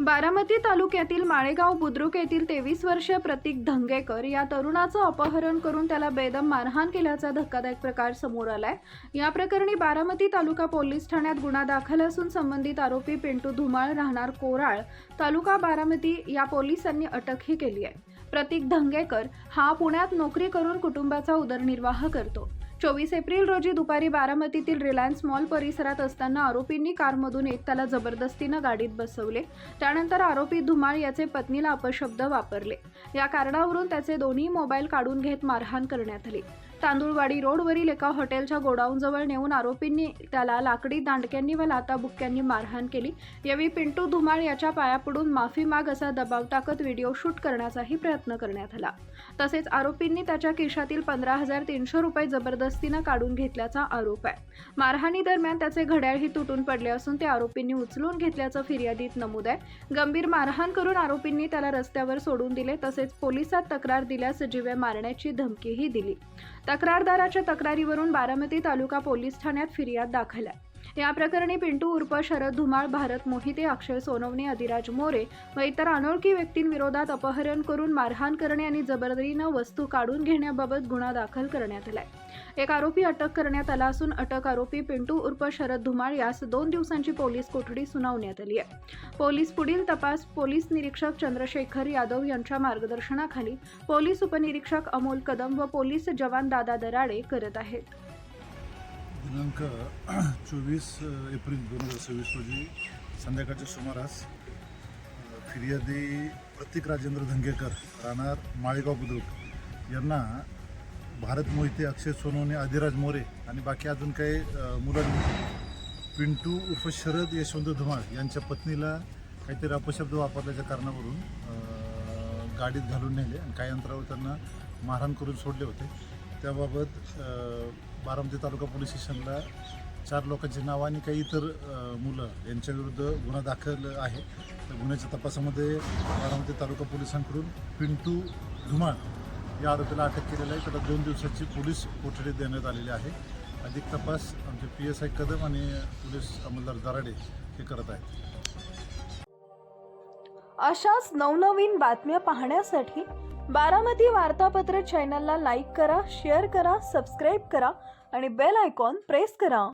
बारामती तालुक्यातील माळेगाव बुद्रुक येथील 23 वर्षीय प्रतीक धंगेकर या तरुणाचं अपहरण करून त्याला बेदम मारहाण केल्याचा धक्कादायक प्रकार समोर आलाय। या प्रकरणी बारामती तालुका पोलीस ठाण्यात गुन्हा दाखल असून संबंधित आरोपी पिंटू धुमाळ राहणार कोराळ तालुका बारामती या पोलिसांनी अटकही केली आहे। प्रतीक धंगेकर हा पुण्यात नोकरी करून कुटुंबाचा उदरनिर्वाह करतो। 24 एप्रिल रोजी दुपारी बारामतीतील रिलायन्स मॉल परिसरात असताना आरोपींनी कारमधून येत त्याला जबरदस्तीने गाडीत बसवले। त्यानंतर आरोपी धुमाळ याचे पत्नीला अपशब्द वापरले। या कारणावरून त्याचे दोन्ही मोबाईल काढून घेत मारहाण करण्यात आली। तांदुळवाडी रोडवरील एका हॉटेलच्या गोडाऊनजवळ नेऊन आरोपींनी त्याला लाकडी दांडक्यांनी व लाथाबुक्क्यांनी मारहाण केली। यावेळी पिंटू धुमाळ याच्या पायापडून माफी माग असा दबाव टाकत व्हिडिओ शूट करण्याचाही प्रयत्न करण्यात आला। तसेच आरोपींनी त्याच्या खिशातील 15,300 रुपये जबरदस्तीने काढून घेतल्याचा आरोप आहे। मारहाणी दरम्यान त्याचे घड्याळही तुटून पडले असून ते आरोपींनी उचलून घेतल्याचं फिर्यादीत नमूद आहे। गंभीर मारहाण करून आरोपींनी त्याला रस्त्यावर सोडून दिले। तसेच पोलिसात तक्रार दिल्यास जीवे मारण्याची धमकीही दिली। तक्रारदाराच्या तक्रारीवरून बारामती तालुका पोलीस ठाण्यात फिर्याद दाखल आहे। या प्रकरणी पिंटू उर्फ शरद धुमाळ, भारत मोहिते, अक्षय सोनवणे, अधिराज मोरे व इतर अनोळखी व्यक्तींविरोधात अपहरण करून मारहाण करणे आणि जबरदस्तीने वस्तू काढून घेण्याबाबत गुन्हा दाखल करण्यात आलाय। एक आरोपी अटक करण्यात आला असून अटक आरोपी पिंटू उर्फ शरद धुमाळ यास 2 दिवसांची पोलीस कोठडी सुनावण्यात आली आहे। पोलीस पुढील तपास पोलीस निरीक्षक चंद्रशेखर यादव यांच्या मार्गदर्शनाखाली पोलीस उपनिरीक्षक अमोल कदम व पोलीस जवान दादा दराडे करत आहेत। दिनांक 24 एप्रिल 2026 रोजी संध्याकाळच्या सुमारास फिर्यादी प्रतीक राजेंद्र धंगेकर राहणार माळेगाव बुद्रुक यांना भारत मोहिते, अक्षय सोनवणे, अधिराज मोरे आणि बाकी अजून काही मुलांनी पिंटू उर्फ शरद यशवंत धुमाळ यांच्या पत्नीला काहीतरी अपशब्द वापरल्याच्या कारणावरून गाडीत घालून नेले आणि काही अंतरावर त्यांना मारहाण करून सोडले होते। त्याबाबत बारामती तालुका पोलीस स्टेशनला 4 लोकांची नावं आणि काही इतर मुलं यांच्याविरुद्ध गुन्हा दाखल आहे। त्या गुन्ह्याच्या तपासामध्ये बारामती तालुका पोलिसांकडून पिंटू धुमाळ या आरोपीला अटक केलेलं आहे। त्याला 2 दिवसाची पोलीस कोठडी देण्यात आलेली आहे। अधिक तपास आमचे PSI कदम आणि पोलीस अंमलदार दराडे हे करत आहेत। अशाच नवनवीन बातम्या पाहण्यासाठी बारामती वार्तापत्र चॅनलला लाईक करा, शेअर करा, सबस्क्राईब करा आणि बेल आयकॉन प्रेस करा।